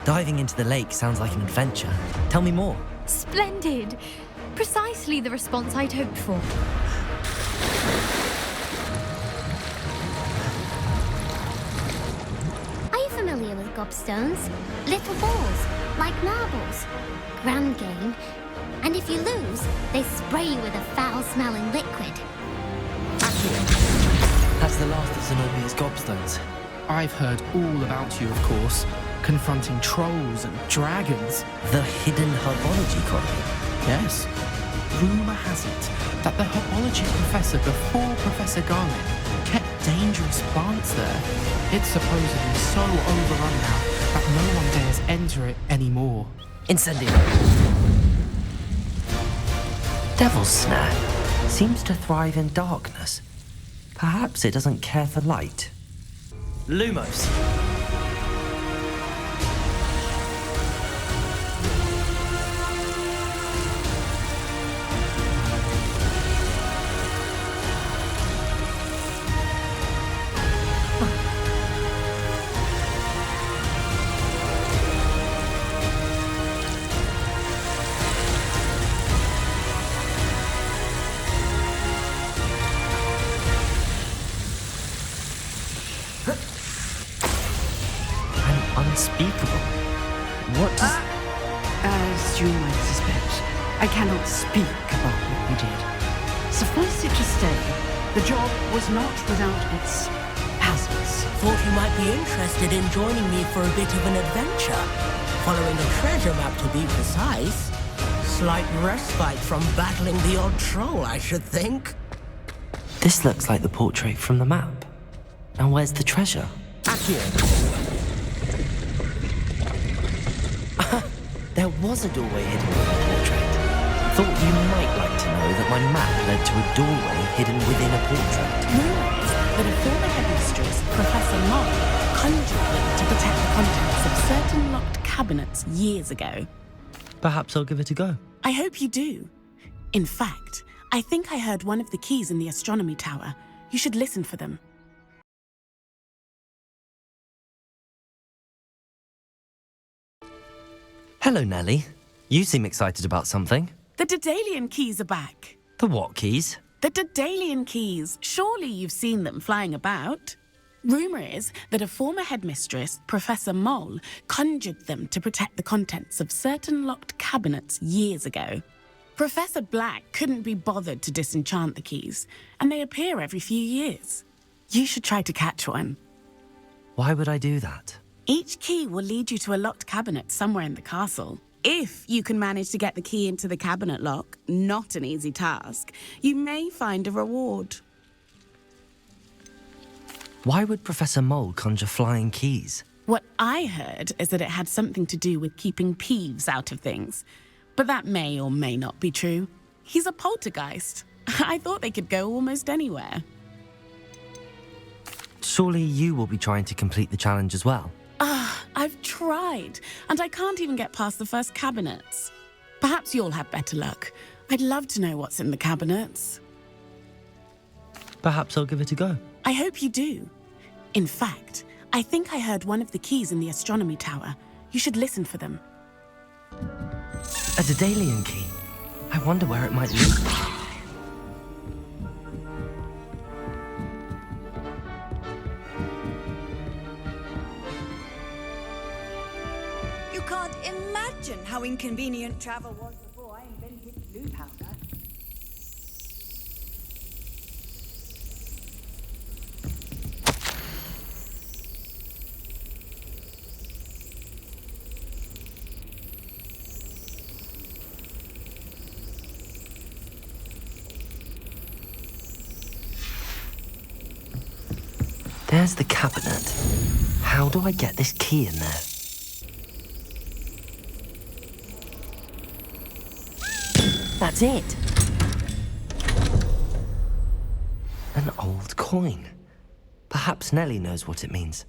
Diving into the lake sounds like an adventure. Tell me more. Splendid! Precisely the response I'd hoped for. Are you familiar with gobstones? Little balls, like marbles. Grand game. And if you lose, they spray you with a foul-smelling liquid. That's the last of Zenobia's gobstones. I've heard all about you, of course, confronting trolls and dragons. The hidden herbology colony. Yes. Rumour has it that the herbology professor before Professor Garnet kept dangerous plants there. It's supposedly so overrun now that no one dares enter it anymore. Incendio. Devil's Snare seems to thrive in darkness. Perhaps it doesn't care for light. Lumos. Unspeakable. What does... As you might suspect, I cannot speak about what we did. Suffice it to say, the job was not without its hazards. Thought you might be interested in joining me for a bit of an adventure. Following a treasure map, to be precise. Slight respite from battling the odd troll, I should think. This looks like the portrait from the map. And where's the treasure? Accio. There was a doorway hidden in the portrait. Thought you might like to know that my map led to a doorway hidden within a portrait. Rumour is that a former headmistress, Professor Moll, conjured them to protect the contents of certain locked cabinets years ago. Perhaps I'll give it a go. I hope you do. In fact, I think I heard one of the keys in the astronomy tower. You should listen for them. Hello, Nellie. You seem excited about something. The Daedalian keys are back. The what keys? The Daedalian keys. Surely you've seen them flying about. Rumour is that a former headmistress, Professor Moll, conjured them to protect the contents of certain locked cabinets years ago. Professor Black couldn't be bothered to disenchant the keys, and they appear every few years. You should try to catch one. Why would I do that? Each key will lead you to a locked cabinet somewhere in the castle. If you can manage to get the key into the cabinet lock, not an easy task, you may find a reward. Why would Professor Moll conjure flying keys? What I heard is that it had something to do with keeping Peeves out of things. But that may or may not be true. He's a poltergeist. I thought they could go almost anywhere. Surely you will be trying to complete the challenge as well. I've tried, and I can't even get past the first cabinets. Perhaps you'll have better luck. I'd love to know what's in the cabinets. Perhaps I'll give it a go. I hope you do. In fact, I think I heard one of the keys in the astronomy tower. You should listen for them. A Daedalian key. I wonder where it might lead. You can't imagine how inconvenient travel was before I invented blue powder. There's the cabinet. How do I get this key in there? That's it. An old coin. Perhaps Nellie knows what it means.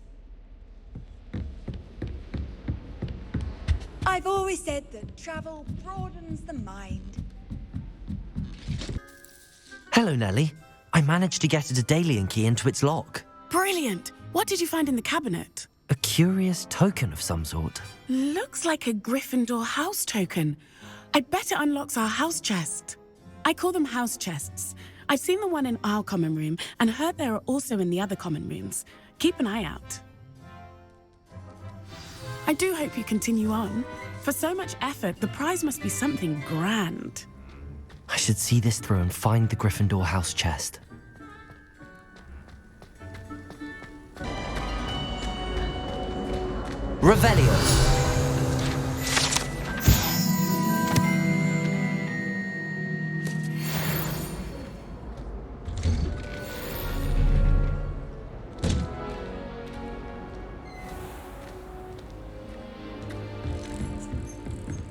I've always said that travel broadens the mind. Hello, Nellie. I managed to get a Daedalian key into its lock. Brilliant! What did you find in the cabinet? A curious token of some sort. Looks like a Gryffindor house token. I bet it unlocks our house chest. I call them house chests. I've seen the one in our common room and heard there are also in the other common rooms. Keep an eye out. I do hope you continue on. For so much effort, the prize must be something grand. I should see this through and find the Gryffindor house chest. Revelio.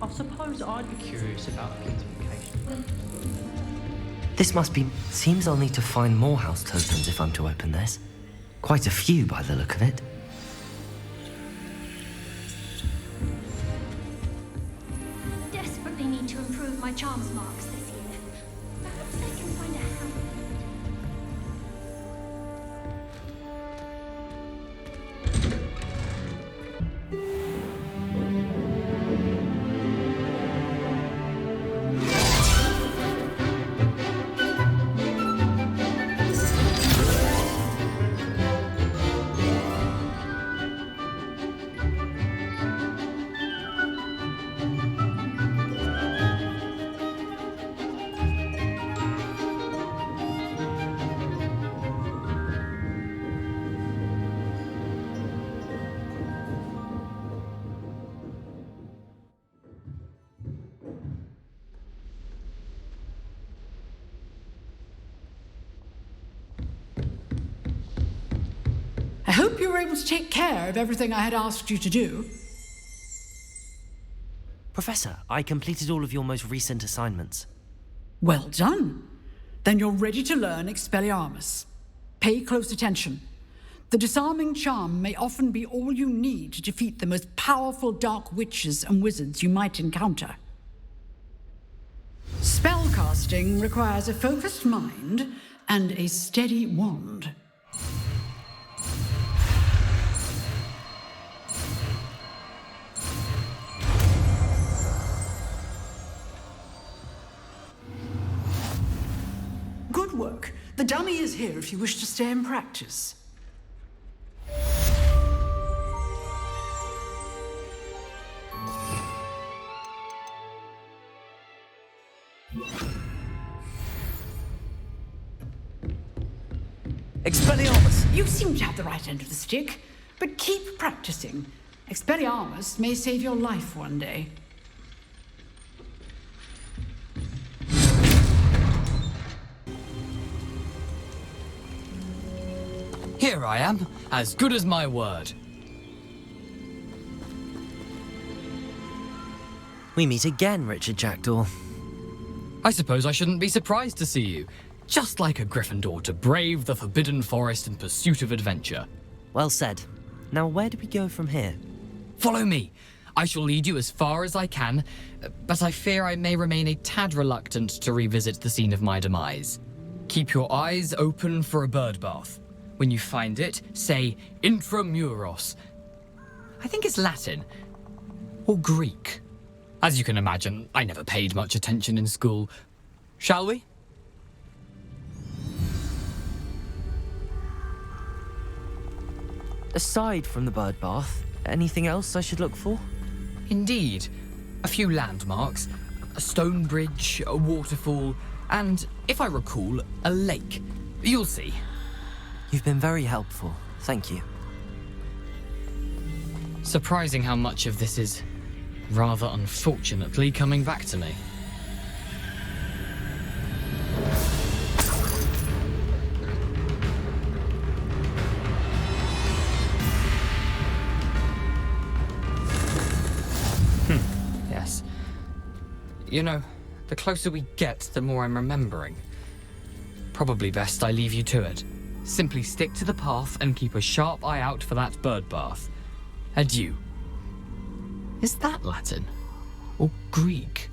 I suppose I'd be curious about beautification. This seems I'll need to find more house tokens if I'm to open this. Quite a few by the look of it. Desperately need to improve my charms marks this year. Perhaps I can find a hand. I hope you were able to take care of everything I had asked you to do. Professor, I completed all of your most recent assignments. Well done. Then you're ready to learn Expelliarmus. Pay close attention. The disarming charm may often be all you need to defeat the most powerful dark witches and wizards you might encounter. Spellcasting requires a focused mind and a steady wand. Good work. The dummy is here if you wish to stay and practice. Expelliarmus! You seem to have the right end of the stick, but keep practicing. Expelliarmus may save your life one day. Here I am, as good as my word. We meet again, Richard Jackdaw. I suppose I shouldn't be surprised to see you. Just like a Gryffindor to brave the Forbidden Forest in pursuit of adventure. Well said. Now where do we go from here? Follow me. I shall lead you as far as I can, but I fear I may remain a tad reluctant to revisit the scene of my demise. Keep your eyes open for a bird bath. When you find it, say intramuros. I think it's Latin. Or Greek. As you can imagine, I never paid much attention in school. Shall we? Aside from the bird bath, anything else I should look for? Indeed. A few landmarks, a stone bridge, a waterfall, and, if I recall, a lake. You'll see. You've been very helpful. Thank you. Surprising how much of this is, rather unfortunately, coming back to me. Yes. You know, the closer we get, the more I'm remembering. Probably best I leave you to it. Simply stick to the path and keep a sharp eye out for that bird bath. Adieu. Is that Latin? Or Greek?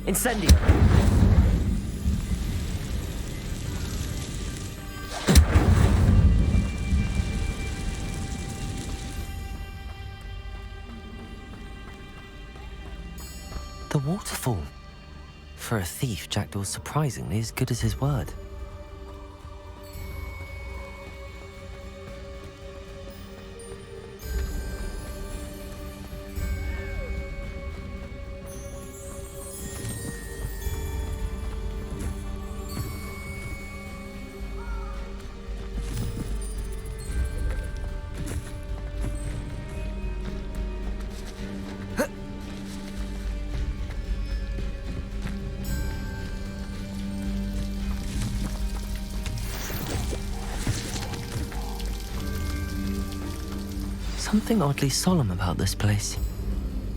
Incendio! The waterfall. For a thief, Jackdaw's surprisingly as good as his word. Something oddly solemn about this place.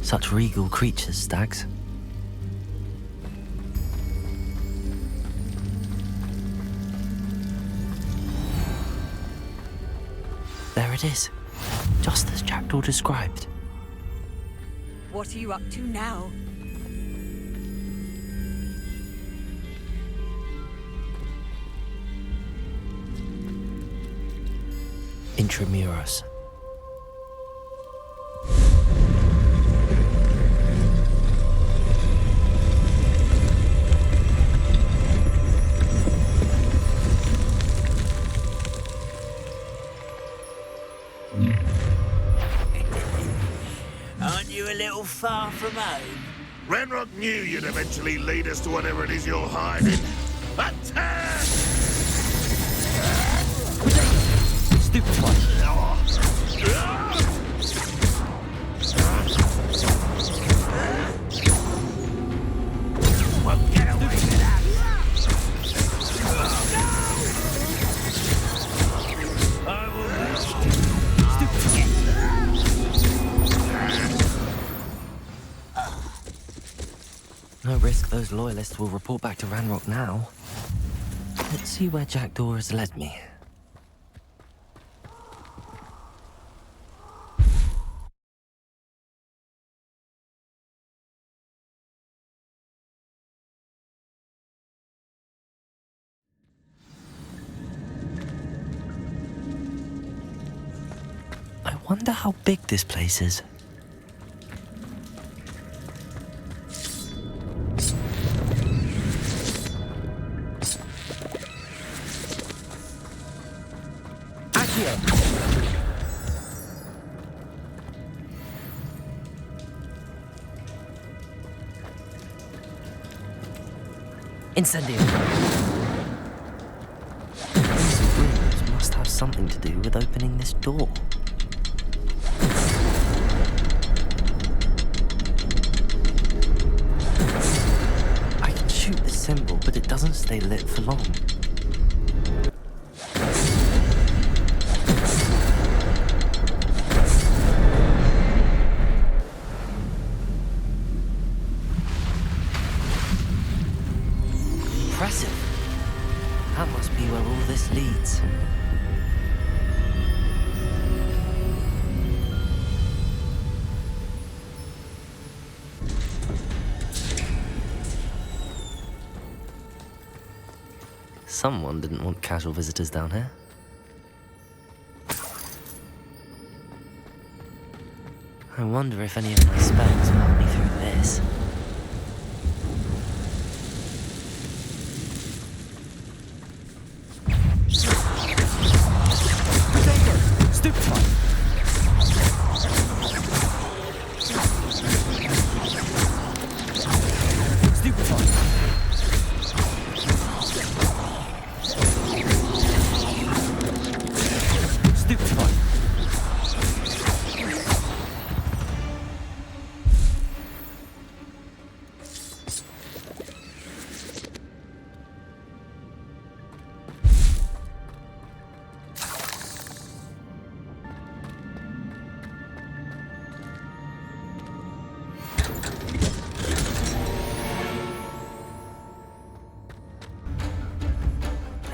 Such regal creatures, stags. There it is, just as Jackdaw described. What are you up to now? Intramuros. Aren't you a little far from home? Ranrock knew you'd eventually lead us to whatever it is you're hiding. Attack! Stupid one. Well, get away with that! I will No risk those loyalists will report back to Ranrock now. Let's see where Jackdaw has led me. I wonder how big this place is. Incendio. These rooms must have something to do with opening this door. I can shoot the symbol, but it doesn't stay lit for long. Impressive. That must be where all this leads. Someone didn't want casual visitors down here. I wonder if any of my spells will help me through this.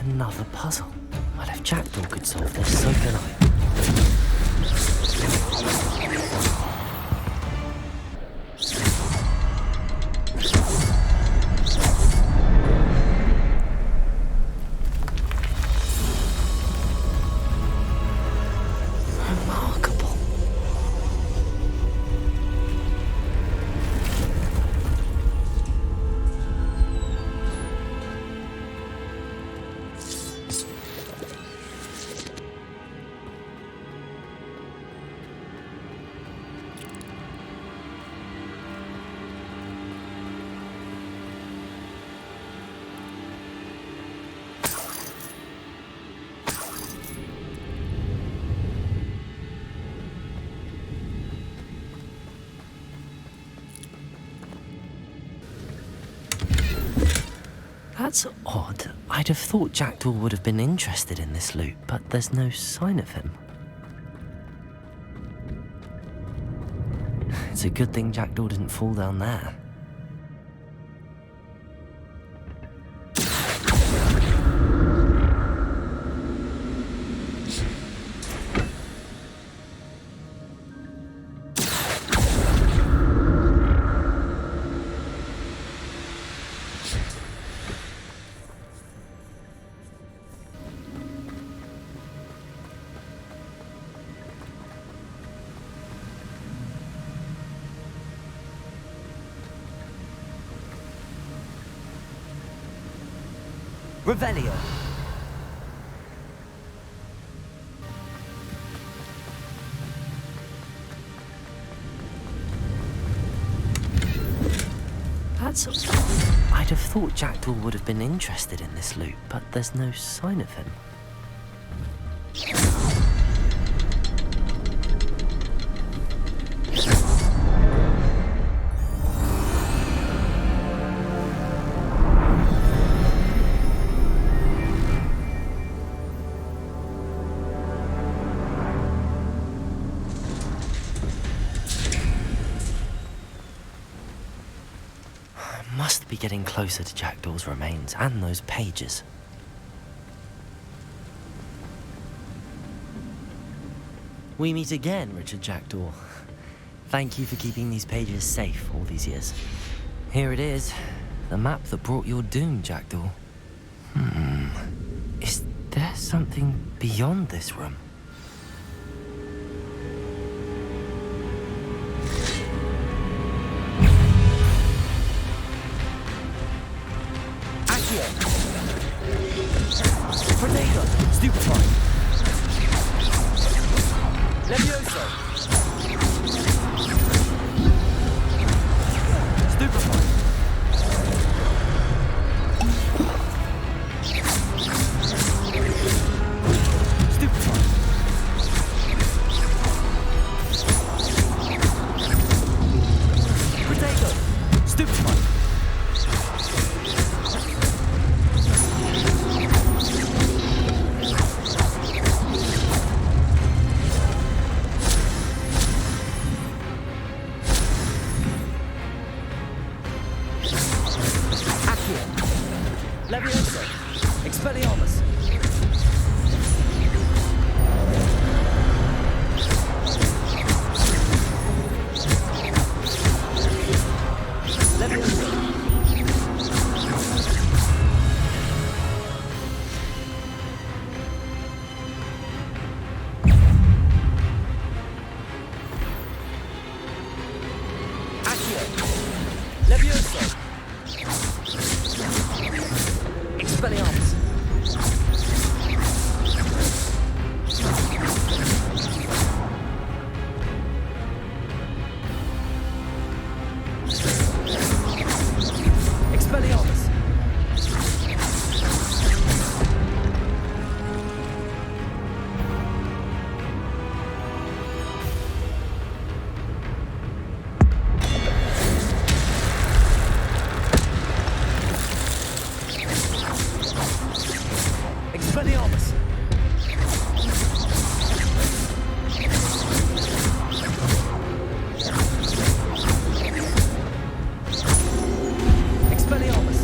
Another puzzle. Well, if Jackdaw could solve this, so can I. That's odd. I'd have thought Jackdaw would have been interested in this loot, but there's no sign of him. It's a good thing Jackdaw didn't fall down there. Revelio. That's... I'd have thought Jackdaw would have been interested in this loot, but there's no sign of him. Must be getting closer to Jackdaw's remains and those pages. We meet again, Richard Jackdaw. Thank you for keeping these pages safe all these years. Here it is, the map that brought your doom, Jackdaw. Is there something beyond this room? Predator, stupefy. Levioso. Stupefy. Stupefy. Predator, stupefy. Levioso, Expelliarmus. Levioso. Accio. Levioso. Expelliarmus. Expelliarmus. Expelliarmus. Expelliarmus.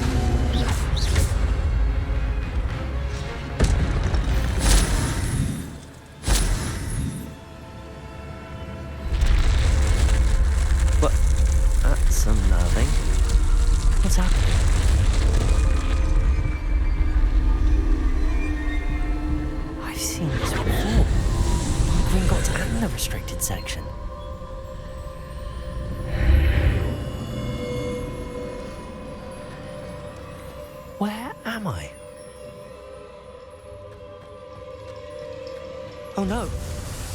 What? That's unnerving. What's happening? I've seen this before. Gringotts and the restricted section. Where am I? Oh no,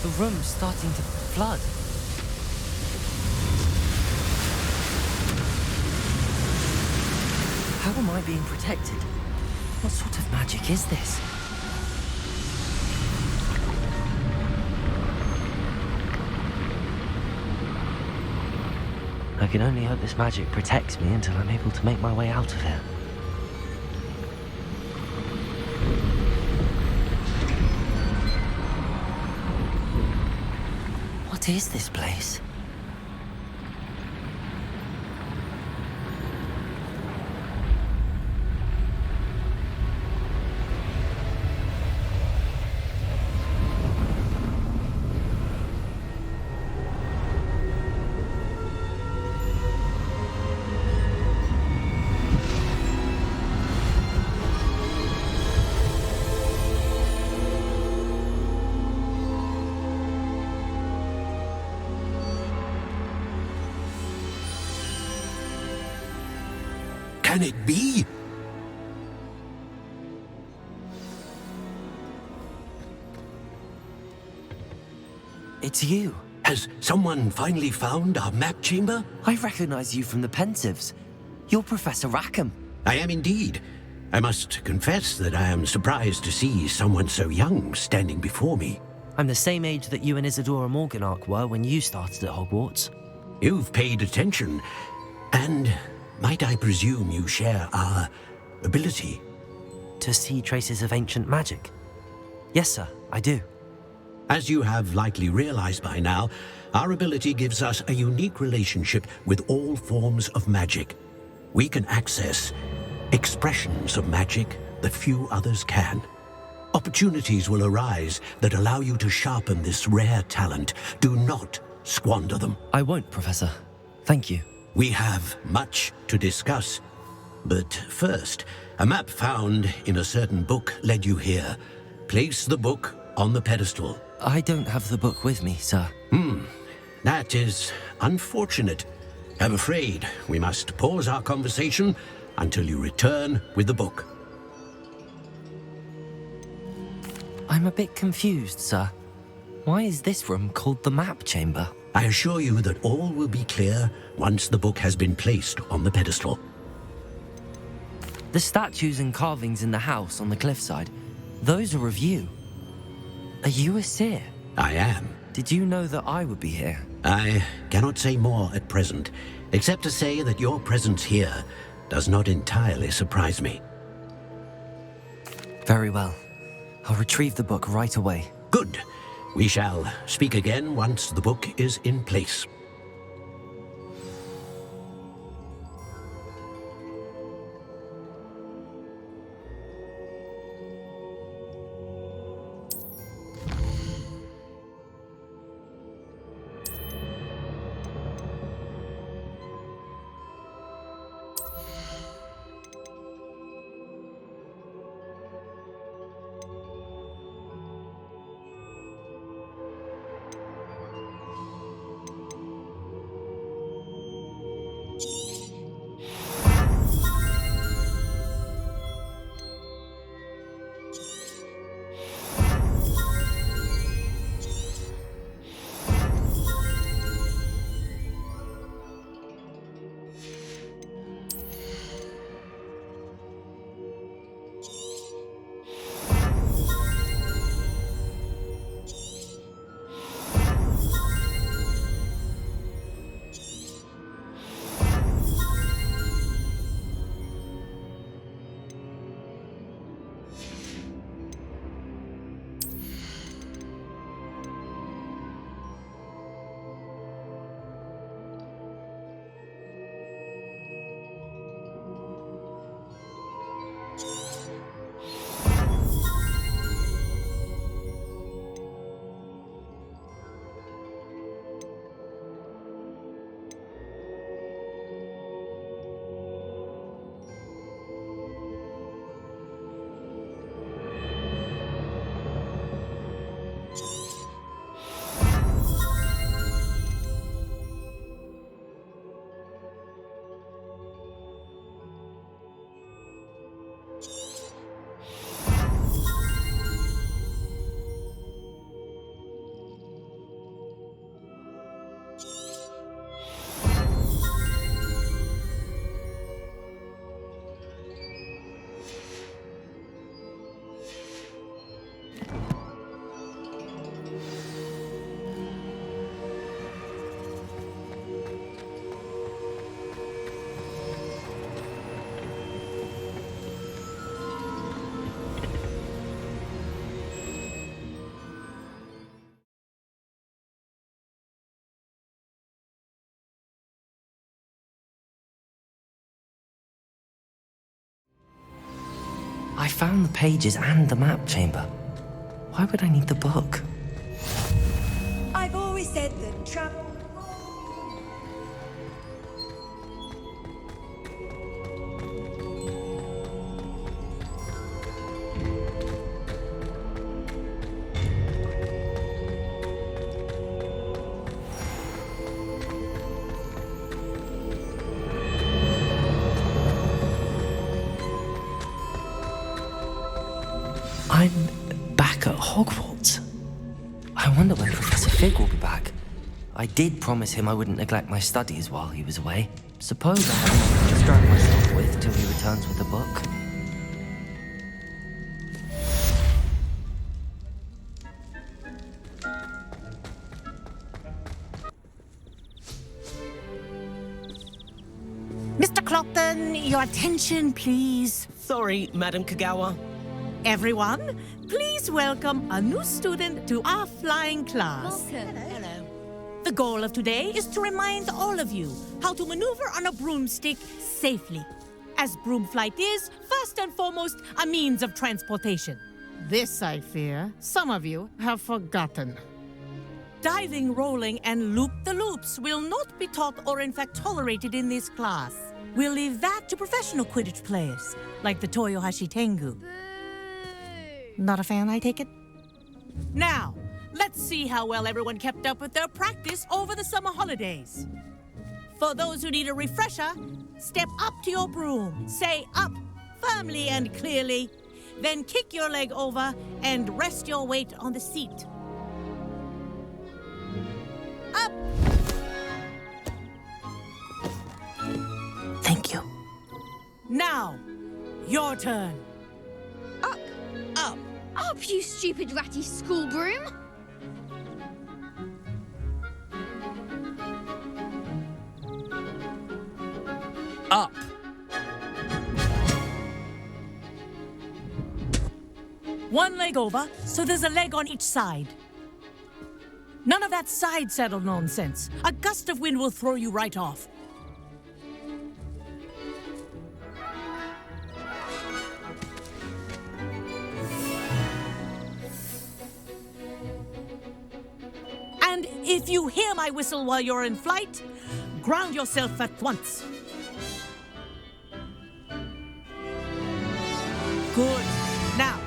the room's starting to flood. How am I being protected? What sort of magic is this? I can only hope this magic protects me until I'm able to make my way out of here. What is this place? Can it be? It's you. Has someone finally found our map chamber? I recognize you from the Pensieves. You're Professor Rackham. I am indeed. I must confess that I am surprised to see someone so young standing before me. I'm the same age that you and Isadora Morganach were when you started at Hogwarts. You've paid attention, and might I presume you share our ability? To see traces of ancient magic? Yes, sir, I do. As you have likely realized by now, our ability gives us a unique relationship with all forms of magic. We can access expressions of magic that few others can. Opportunities will arise that allow you to sharpen this rare talent. Do not squander them. I won't, Professor. Thank you. We have much to discuss. But first, a map found in a certain book led you here. Place the book on the pedestal. I don't have the book with me, sir. That is unfortunate. I'm afraid we must pause our conversation until you return with the book. I'm a bit confused, sir. Why is this room called the map chamber? I assure you that all will be clear once the book has been placed on the pedestal. The statues and carvings in the house on the cliffside, those are of you. Are you a seer? I am. Did you know that I would be here? I cannot say more at present, except to say that your presence here does not entirely surprise me. Very well. I'll retrieve the book right away. Good. We shall speak again once the book is in place. I found the pages and the map chamber. Why would I need the book? I've always said that travel. I'm back at Hogwarts. I wonder when Professor Fig will be back. I did promise him I wouldn't neglect my studies while he was away. Suppose I have enough to distract myself with till he returns with the book. Mr. Clopton, your attention, please. Sorry, Madam Kagawa. Everyone, please welcome a new student to our flying class. Welcome. Hello. The goal of today is to remind all of you how to maneuver on a broomstick safely, as broom flight is, first and foremost, a means of transportation. This, I fear, some of you have forgotten. Diving, rolling, and loop-the-loops will not be taught or in fact tolerated in this class. We'll leave that to professional Quidditch players, like the Toyohashi Tengu. Not a fan, I take it? Now, let's see how well everyone kept up with their practice over the summer holidays. For those who need a refresher, step up to your broom, say up firmly and clearly, then kick your leg over and rest your weight on the seat. Up! Thank you. Now, your turn. Up! Up! Up, you stupid ratty school broom! Up! One leg over, so there's a leg on each side. None of that side saddle nonsense. A gust of wind will throw you right off. And if you hear my whistle while you're in flight, ground yourself at once. Good. Now,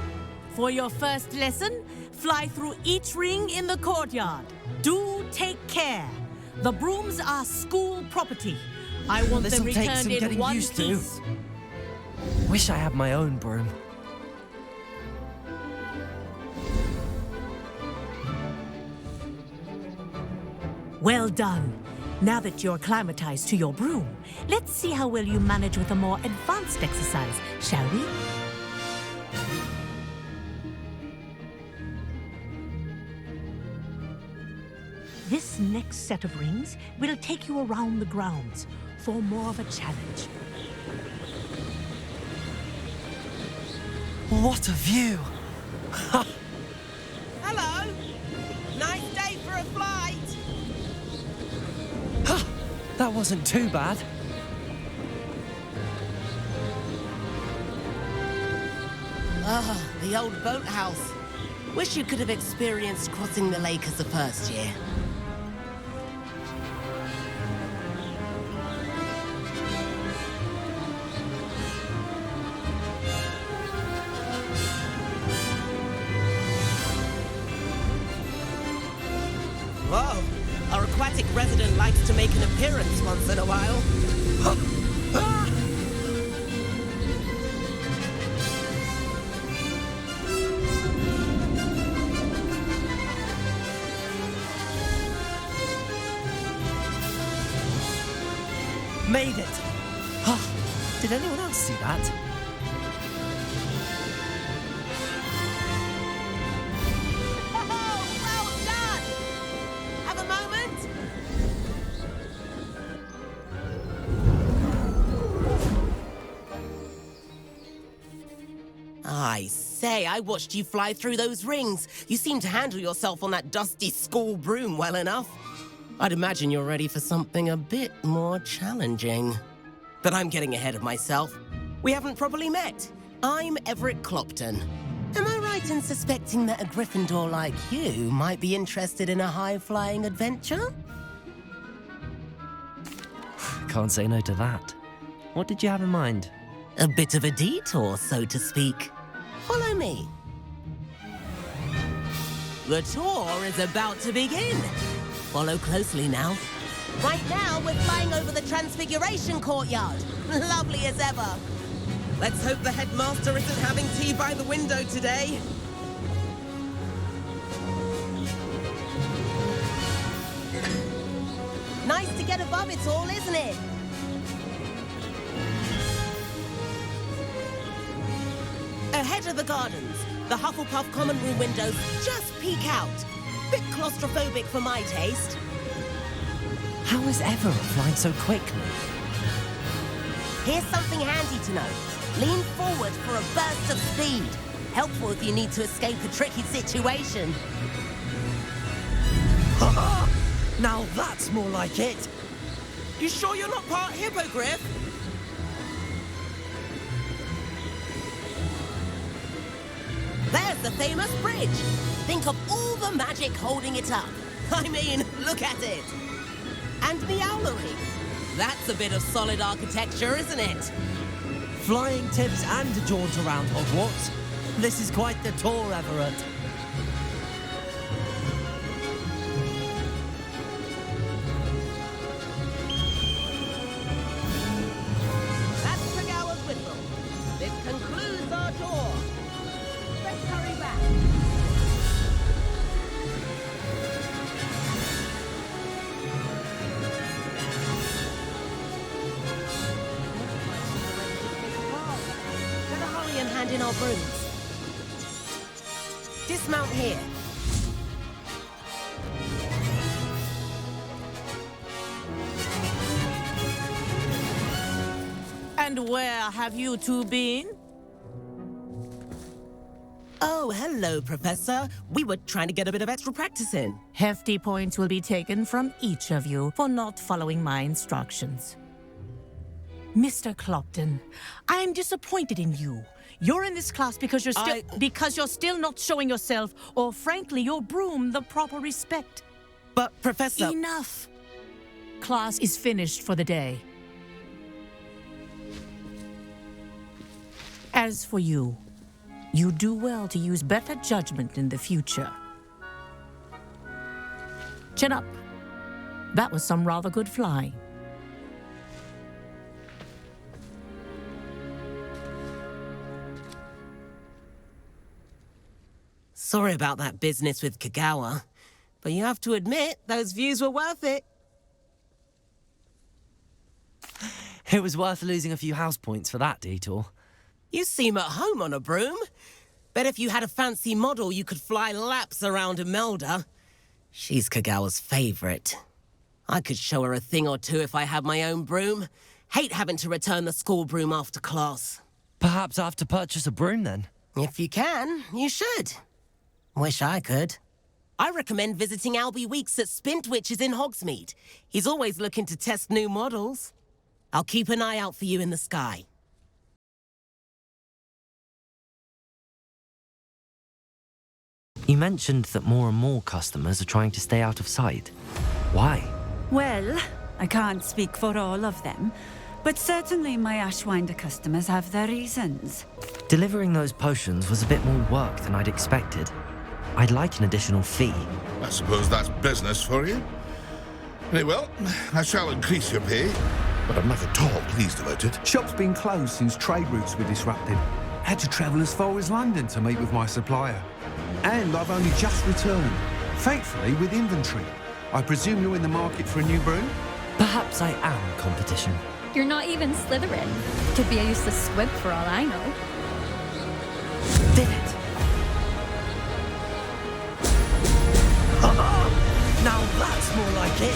for your first lesson, fly through each ring in the courtyard. Do take care. The brooms are school property. I want them This'll take returned some in getting one used to. piece. Wish I had my own broom. Well done. Now that you're acclimatized to your broom, let's see how well you manage with a more advanced exercise, shall we? This next set of rings will take you around the grounds for more of a challenge. What a view! Hello! Nice day for a flight! That wasn't too bad. Ah, the old boathouse. Wish you could have experienced crossing the lake as the first year. Whoa, our aquatic resident likes to make an appearance once in a while. Made it! Did anyone else see that? Well done! Have a moment? I say, I watched you fly through those rings. You seem to handle yourself on that dusty school broom well enough. I'd imagine you're ready for something a bit more challenging. But I'm getting ahead of myself. We haven't properly met. I'm Everett Clopton. Am I right in suspecting that a Gryffindor like you might be interested in a high-flying adventure? Can't say no to that. What did you have in mind? A bit of a detour, so to speak. Follow me. The tour is about to begin. Follow closely now. Right now, we're flying over the Transfiguration Courtyard. Lovely as ever. Let's hope the headmaster isn't having tea by the window today. Nice to get above it all, isn't it? Ahead of the gardens, the Hufflepuff common room windows just peek out. Bit claustrophobic for my taste. How is Everett flying so quickly? Here's something handy to know. Lean forward for a burst of speed. Helpful if you need to escape a tricky situation. Now that's more like it. You sure you're not part hippogriff? There's the famous bridge. Think of all the magic holding it up. I mean, look at it. And the owlery. That's a bit of solid architecture, isn't it? Flying tips and a jaunt around Hogwarts. This is quite the tour, Everett. That's Tregower's whistle. This concludes our tour. Let's hurry back. Better hurry and hand in our brooms. Dismount here. And where have you two been? Oh, hello, Professor. We were trying to get a bit of extra practice in. Hefty points will be taken from each of you for not following my instructions. Mr. Clopton, I am disappointed in you. You're in this class because you're still not showing yourself, or frankly, your broom the proper respect. But, Professor... Enough. Class is finished for the day. As for you, you do well to use better judgment in the future. Chin up. That was some rather good flying. Sorry about that business with Kagawa, but you have to admit, those views were worth it. It was worth losing a few house points for that detour. You seem at home on a broom. Bet if you had a fancy model, you could fly laps around Imelda. She's Kagawa's favorite. I could show her a thing or two if I had my own broom. Hate having to return the school broom after class. Perhaps I have to purchase a broom then? If you can, you should. Wish I could. I recommend visiting Albie Weeks at Spintwitches in Hogsmeade. He's always looking to test new models. I'll keep an eye out for you in the sky. You mentioned that more and more customers are trying to stay out of sight. Why? Well, I can't speak for all of them, but certainly my Ashwinder customers have their reasons. Delivering those potions was a bit more work than I'd expected. I'd like an additional fee. I suppose that's business for you. Very well, I shall increase your pay, but I'm not at all pleased about it. Shop's been closed since trade routes were disrupted. Had to travel as far as London to meet with my supplier. And I've only just returned, thankfully with inventory. I presume you're in the market for a new broom? Perhaps I am competition. You're not even Slytherin. Could be a useless squib for all I know. Did it! Now that's more like it!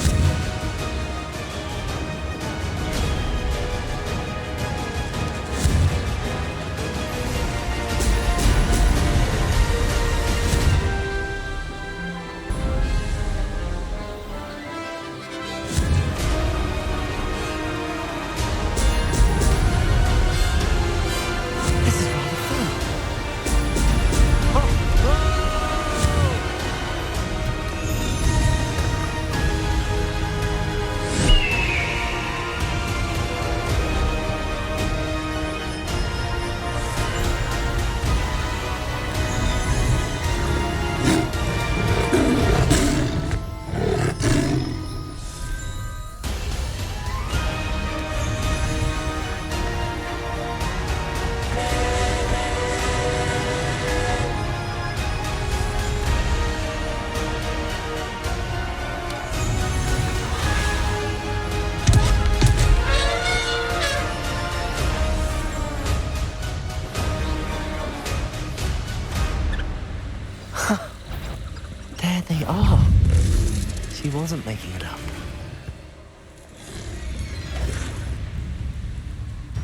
This They are. She wasn't making it up.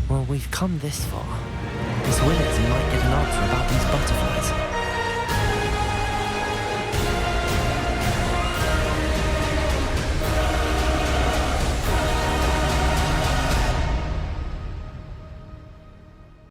Well, we've come this far. Miss Willardson might get an answer about these butterflies.